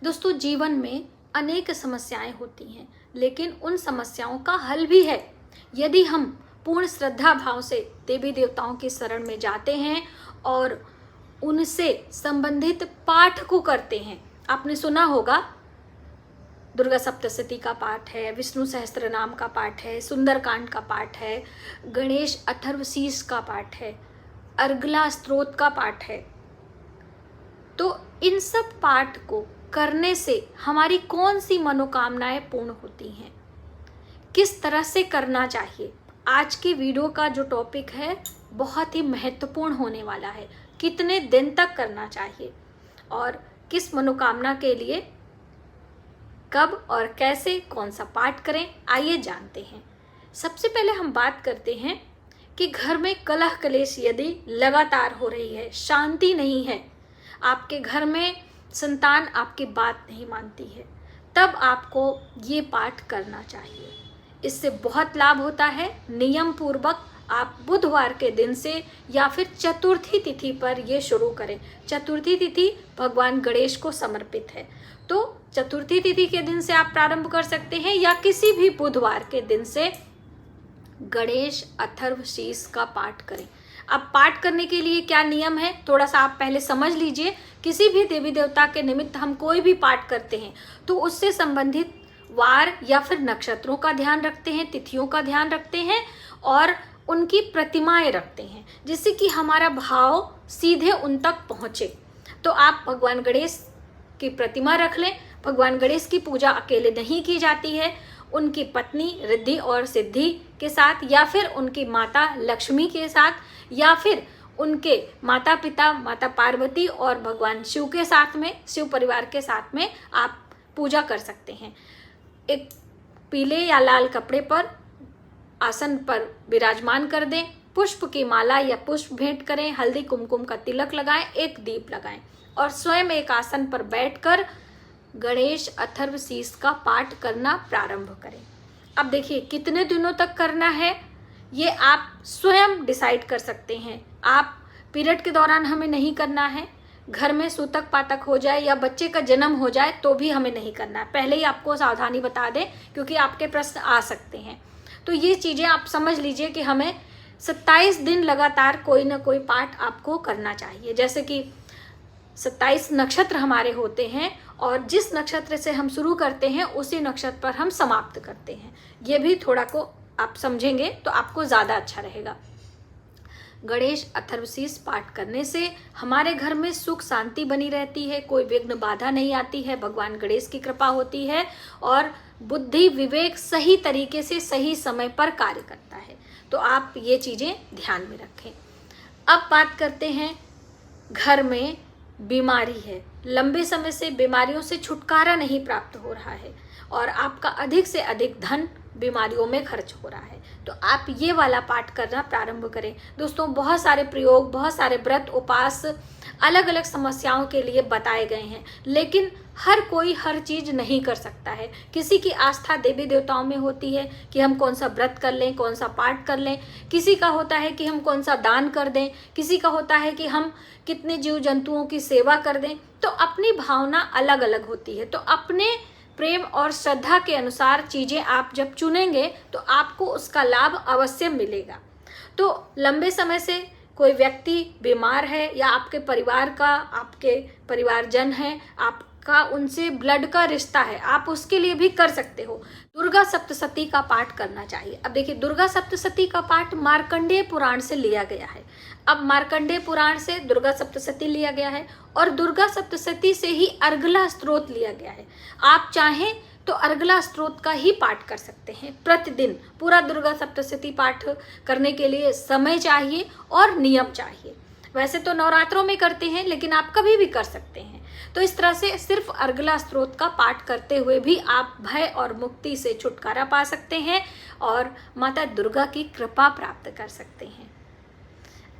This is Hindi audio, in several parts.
दोस्तों, जीवन में अनेक समस्याएं होती हैं, लेकिन उन समस्याओं का हल भी है यदि हम पूर्ण श्रद्धा भाव से देवी देवताओं की शरण में जाते हैं और उनसे संबंधित पाठ को करते हैं। आपने सुना होगा, दुर्गा सप्तशती का पाठ है, विष्णु सहस्त्रनाम का पाठ है, सुंदरकांड का पाठ है, गणेश अथर्वशीष का पाठ है, अर्गला स्तोत्र का पाठ है। तो इन सब पाठ को करने से हमारी कौन सी मनोकामनाएं पूर्ण होती हैं, किस तरह से करना चाहिए। आज की वीडियो का जो टॉपिक है बहुत ही महत्वपूर्ण होने वाला है। कितने दिन तक करना चाहिए और किस मनोकामना के लिए कब और कैसे कौन सा पाठ करें, आइए जानते हैं। सबसे पहले हम बात करते हैं कि घर में कलह कलेश यदि लगातार हो रही है, शांति नहीं है, आपके घर में संतान आपकी बात नहीं मानती है, तब आपको ये पाठ करना चाहिए। इससे बहुत लाभ होता है। नियम पूर्वक आप बुधवार के दिन से या फिर चतुर्थी तिथि पर ये शुरू करें। चतुर्थी तिथि भगवान गणेश को समर्पित है, तो चतुर्थी तिथि के दिन से आप प्रारंभ कर सकते हैं या किसी भी बुधवार के दिन से गणेश अथर्वशीष का पाठ करें। अब पाठ करने के लिए क्या नियम है, थोड़ा सा आप पहले समझ लीजिए। किसी भी देवी देवता के निमित्त हम कोई भी पाठ करते हैं तो उससे संबंधित वार या फिर नक्षत्रों का ध्यान रखते हैं, तिथियों का ध्यान रखते हैं और उनकी प्रतिमाएं रखते हैं, जिससे कि हमारा भाव सीधे उन तक पहुंचे। तो आप भगवान गणेश की प्रतिमा रख लें। भगवान गणेश की पूजा अकेले नहीं की जाती है, उनकी पत्नी रिद्धि और सिद्धि के साथ, या फिर उनकी माता लक्ष्मी के साथ, या फिर उनके माता पिता माता पार्वती और भगवान शिव के साथ में, शिव परिवार के साथ में आप पूजा कर सकते हैं। एक पीले या लाल कपड़े पर आसन पर विराजमान कर दें, पुष्प की माला या पुष्प भेंट करें, हल्दी कुमकुम का तिलक लगाएं, एक दीप लगाएं और स्वयं एक आसन पर बैठकर गणेश अथर्वशीष का पाठ करना प्रारंभ करें। अब देखिए कितने दिनों तक करना है ये आप स्वयं डिसाइड कर सकते हैं। आप पीरियड के दौरान हमें नहीं करना है, घर में सूतक पातक हो जाए या बच्चे का जन्म हो जाए तो भी हमें नहीं करना है। पहले ही आपको सावधानी बता दें क्योंकि आपके प्रश्न आ सकते हैं। तो ये चीज़ें आप समझ लीजिए कि हमें 27 दिन लगातार कोई ना कोई पाठ आपको करना चाहिए। जैसे कि 27 नक्षत्र हमारे होते हैं और जिस नक्षत्र से हम शुरू करते हैं उसी नक्षत्र पर हम समाप्त करते हैं। ये भी थोड़ा को आप समझेंगे तो आपको ज़्यादा अच्छा रहेगा। गणेश अथर्वशीष पाठ करने से हमारे घर में सुख शांति बनी रहती है, कोई विघ्न बाधा नहीं आती है, भगवान गणेश की कृपा होती है और बुद्धि विवेक सही तरीके से सही समय पर कार्य करता है। तो आप ये चीज़ें ध्यान में रखें। अब बात करते हैं, घर में बीमारी है, लंबे समय से बीमारियों से छुटकारा नहीं प्राप्त हो रहा है और आपका अधिक से अधिक धन बीमारियों में खर्च हो रहा है, तो आप ये वाला पाठ करना प्रारंभ करें। दोस्तों, बहुत सारे प्रयोग, बहुत सारे व्रत उपास अलग अलग समस्याओं के लिए बताए गए हैं, लेकिन हर कोई हर चीज़ नहीं कर सकता है। किसी की आस्था देवी देवताओं में होती है कि हम कौन सा व्रत कर लें, कौन सा पाठ कर लें, किसी का होता है कि हम कौन सा दान कर दें, किसी का होता है कि हम कितने जीव जंतुओं की सेवा कर दें। तो अपनी भावना अलग अलग होती है। तो अपने प्रेम और श्रद्धा के अनुसार चीज़ें आप जब चुनेंगे तो आपको उसका लाभ अवश्य मिलेगा। तो लंबे समय से कोई व्यक्ति बीमार है या आपके परिवारजन है, आपका उनसे ब्लड का रिश्ता है, आप उसके लिए भी कर सकते हो। दुर्गा सप्तशती का पाठ करना चाहिए। अब देखिए, दुर्गा सप्तशती का पाठ मार्कंडेय पुराण से लिया गया है। अब मार्कंडेय पुराण से दुर्गा सप्तशती लिया गया है और दुर्गा सप्तशती से ही अर्गला स्तोत्र लिया गया है। आप चाहें तो अर्गला स्तोत्र का ही पाठ कर सकते हैं प्रतिदिन। पूरा दुर्गा सप्तशती पाठ करने के लिए समय चाहिए और नियम चाहिए। वैसे तो नवरात्रों में करते हैं, लेकिन आप कभी भी कर सकते हैं। तो इस तरह से सिर्फ अर्गला स्तोत्र का पाठ करते हुए भी आप भय और मुक्ति से छुटकारा पा सकते हैं और माता दुर्गा की कृपा प्राप्त कर सकते हैं।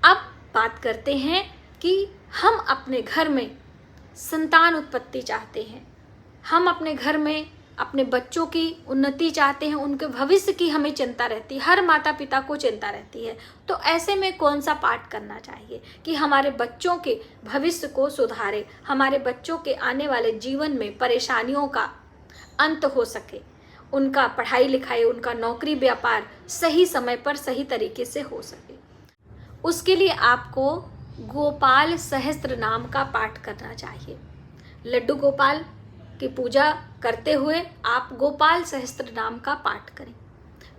अब बात करते हैं कि हम अपने घर में संतान उत्पत्ति चाहते हैं, हम अपने घर में अपने बच्चों की उन्नति चाहते हैं, उनके भविष्य की हमें चिंता रहती है, हर माता पिता को चिंता रहती है। तो ऐसे में कौन सा पाठ करना चाहिए कि हमारे बच्चों के भविष्य को सुधारे, हमारे बच्चों के आने वाले जीवन में परेशानियों का अंत हो सके, उनका पढ़ाई लिखाई, उनका नौकरी व्यापार सही समय पर सही तरीके से हो सके। उसके लिए आपको गोपाल सहस्त्र नाम का पाठ करना चाहिए। लड्डू गोपाल की पूजा करते हुए आप गोपाल सहस्त्र नाम का पाठ करें।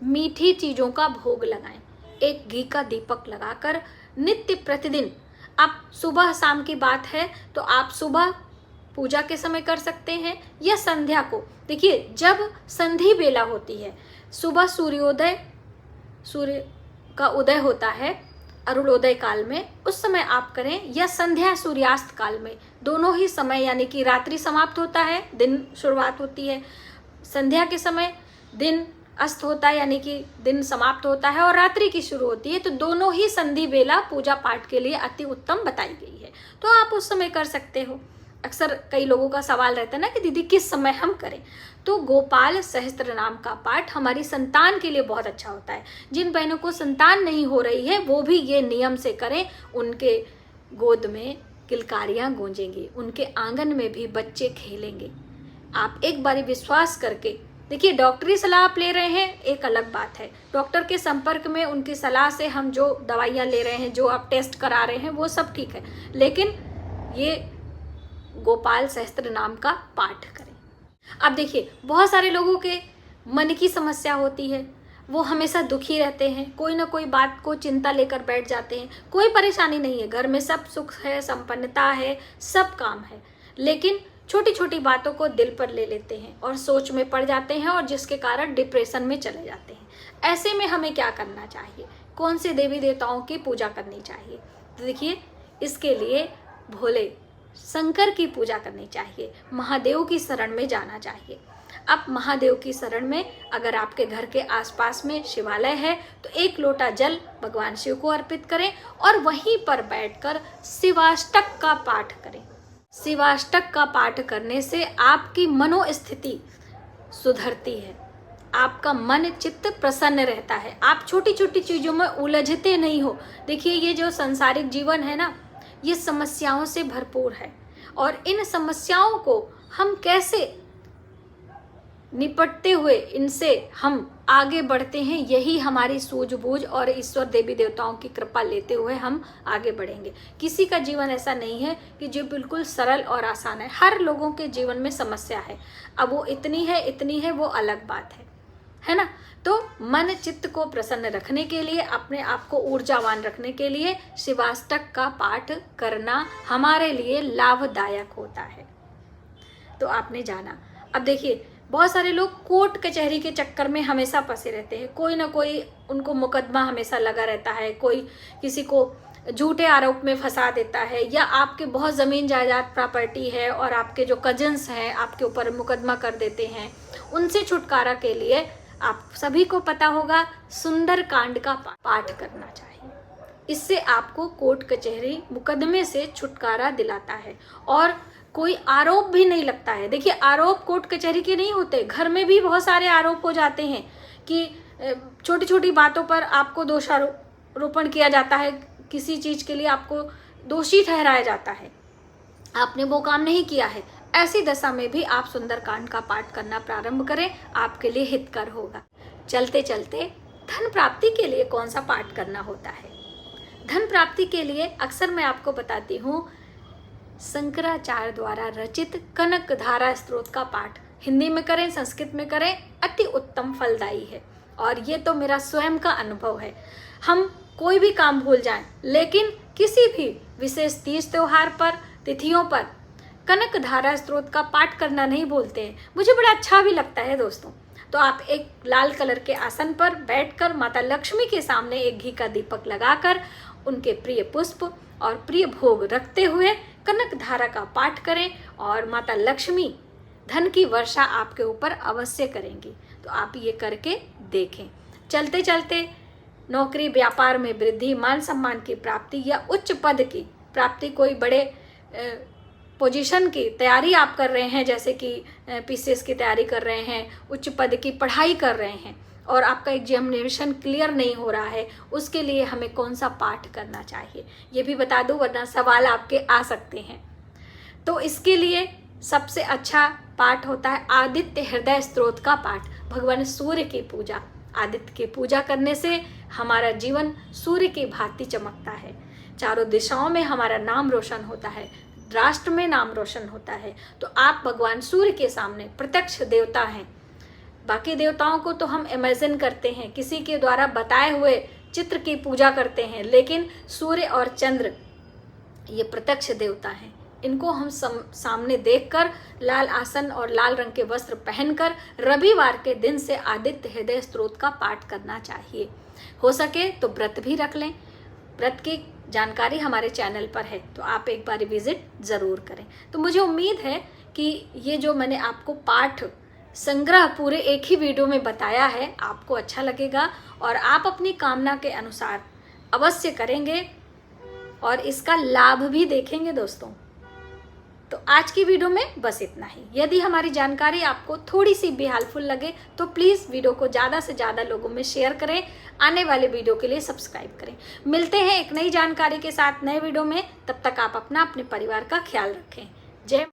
मीठी चीज़ों का भोग लगाएं, एक घी का दीपक लगाकर नित्य प्रतिदिन। आप सुबह शाम की बात है तो आप सुबह पूजा के समय कर सकते हैं या संध्या को। देखिए, जब संधि बेला होती है, सुबह सूर्य का उदय होता है अरुणोदय काल में, उस समय आप करें, या संध्या सूर्यास्त काल में, दोनों ही समय, यानी कि रात्रि समाप्त होता है, दिन शुरुआत होती है, संध्या के समय दिन अस्त होता है, यानी कि दिन समाप्त होता है, और रात्रि की शुरू होती है। तो दोनों ही संधि बेला पूजा पाठ के लिए अति उत्तम बताई गई है, तो आप उस समय कर सकते हो। अक्सर कई लोगों का सवाल रहता है ना कि दीदी किस समय हम करें, तो गोपाल सहस्त्र नाम का पाठ हमारी संतान के लिए बहुत अच्छा होता है। जिन बहनों को संतान नहीं हो रही है वो भी ये नियम से करें, उनके गोद में किलकारियाँ गूंजेंगी, उनके आंगन में भी बच्चे खेलेंगे। आप एक बारी विश्वास करके देखिए, डॉक्टरी सलाह आप ले रहे हैं एक अलग बात है, डॉक्टर के संपर्क में उनकी सलाह से हम जो दवाइयाँ ले रहे हैं, जो आप टेस्ट करा रहे हैं, वो सब ठीक है, लेकिन ये गोपाल सहस्त्र नाम का पाठ करें। अब देखिए, बहुत सारे लोगों के मन की समस्या होती है, वो हमेशा दुखी रहते हैं, कोई ना कोई बात को चिंता लेकर बैठ जाते हैं। कोई परेशानी नहीं है, घर में सब सुख है, संपन्नता है, सब काम है, लेकिन छोटी छोटी बातों को दिल पर ले लेते हैं और सोच में पड़ जाते हैं, और जिसके कारण डिप्रेशन में चले जाते हैं। ऐसे में हमें क्या करना चाहिए, कौन से देवी देवताओं की पूजा करनी चाहिए? तो देखिए, इसके लिए भोले शंकर की पूजा करनी चाहिए, महादेव की शरण में जाना चाहिए। अब महादेव की शरण में अगर आपके घर के आसपास में शिवालय है तो एक लोटा जल भगवान शिव को अर्पित करें और वहीं पर बैठकर शिवाष्टक का पाठ करें। शिवाष्टक का पाठ करने से आपकी मनोस्थिति सुधरती है, आपका मन चित्त प्रसन्न रहता है, आप छोटी छोटी चीज़ों में उलझते नहीं हो। देखिए, ये जो संसारिक जीवन है ना, ये समस्याओं से भरपूर है, और इन समस्याओं को हम कैसे निपटते हुए इनसे हम आगे बढ़ते हैं, यही हमारी सूझबूझ और ईश्वर देवी देवताओं की कृपा लेते हुए हम आगे बढ़ेंगे। किसी का जीवन ऐसा नहीं है कि जो बिल्कुल सरल और आसान है, हर लोगों के जीवन में समस्या है। अब वो इतनी है वो अलग बात है ना। तो मन चित्त को प्रसन्न रखने के लिए, अपने आप को ऊर्जावान रखने के लिए शिवाष्टक का पाठ करना हमारे लिए लाभदायक होता है। तो आपने जाना। अब देखिए, बहुत सारे लोग कोर्ट कचहरी के चक्कर में हमेशा फंसे रहते हैं, कोई ना कोई उनको मुकदमा हमेशा लगा रहता है, कोई किसी को झूठे आरोप में फंसा देता है, या आपके बहुत ज़मीन जायदाद प्रॉपर्टी है और आपके जो कजन्स हैं आपके ऊपर मुकदमा कर देते हैं। उनसे छुटकारा के लिए आप सभी को पता होगा सुंदर कांड का पाठ करना चाहिए। इससे आपको कोर्ट कचहरी मुकदमे से छुटकारा दिलाता है और कोई आरोप भी नहीं लगता है। देखिए, आरोप कोर्ट कचहरी के नहीं होते, घर में भी बहुत सारे आरोप हो जाते हैं कि छोटी छोटी बातों पर आपको दोषारोपण किया जाता है, किसी चीज़ के लिए आपको दोषी ठहराया जाता है, आपने वो काम नहीं किया है। ऐसी दशा में भी आप सुंदरकांड का पाठ करना प्रारंभ करें, आपके लिए हितकर होगा। चलते चलते धन प्राप्ति के लिए कौन सा पाठ करना होता है? धन प्राप्ति के लिए अक्सर मैं आपको बताती हूँ, शंकराचार्य द्वारा रचित कनक धारा स्तोत्र का पाठ हिंदी में करें, संस्कृत में करें, अति उत्तम फलदायी है। और ये तो मेरा स्वयं का अनुभव है। हम कोई भी काम भूल जाएं, लेकिन किसी भी विशेष तीज त्योहार पर, तिथियों पर कनक धारा स्तोत्र का पाठ करना नहीं भूलते हैं। मुझे बड़ा अच्छा भी लगता है दोस्तों। तो आप एक लाल कलर के आसन पर बैठकर माता लक्ष्मी के सामने एक घी का दीपक लगाकर उनके प्रिय पुष्प और प्रिय भोग रखते हुए कनक धारा का पाठ करें, और माता लक्ष्मी धन की वर्षा आपके ऊपर अवश्य करेंगी। तो आप ये करके देखें। चलते चलते नौकरी व्यापार में वृद्धि, मान सम्मान की प्राप्ति या उच्च पद की प्राप्ति, कोई बड़े पोजीशन की तैयारी आप कर रहे हैं, जैसे कि पीसीएस की तैयारी कर रहे हैं, उच्च पद की पढ़ाई कर रहे हैं और आपका एग्जामिनेशन क्लियर नहीं हो रहा है, उसके लिए हमें कौन सा पाठ करना चाहिए ये भी बता दूं, वरना सवाल आपके आ सकते हैं। तो इसके लिए सबसे अच्छा पाठ होता है आदित्य हृदय स्तोत्र का पाठ, भगवान सूर्य की पूजा। आदित्य की पूजा करने से हमारा जीवन सूर्य की भांति चमकता है, चारों दिशाओं में हमारा नाम रोशन होता है, राष्ट्र में नाम रोशन होता है। तो आप भगवान सूर्य के सामने प्रत्यक्ष देवता हैं। बाकी देवताओं को तो हम इमेजिन करते हैं, किसी के द्वारा बताए हुए चित्र की पूजा करते हैं, लेकिन सूर्य और चंद्र ये प्रत्यक्ष देवता हैं। इनको हम सामने देखकर लाल आसन और लाल रंग के वस्त्र पहनकर रविवार के दिन से आदित्य हृदय स्तोत्र का पाठ करना चाहिए। हो सके तो व्रत भी रख लें। व्रत की जानकारी हमारे चैनल पर है, तो आप एक बार विजिट ज़रूर करें। तो मुझे उम्मीद है कि ये जो मैंने आपको पाठ संग्रह पूरे एक ही वीडियो में बताया है आपको अच्छा लगेगा और आप अपनी कामना के अनुसार अवश्य करेंगे और इसका लाभ भी देखेंगे दोस्तों। तो आज की वीडियो में बस इतना ही। यदि हमारी जानकारी आपको थोड़ी सी भी हेल्पफुल लगे तो प्लीज़ वीडियो को ज़्यादा से ज़्यादा लोगों में शेयर करें, आने वाले वीडियो के लिए सब्सक्राइब करें। मिलते हैं एक नई जानकारी के साथ नए वीडियो में, तब तक आप अपना अपने परिवार का ख्याल रखें। जय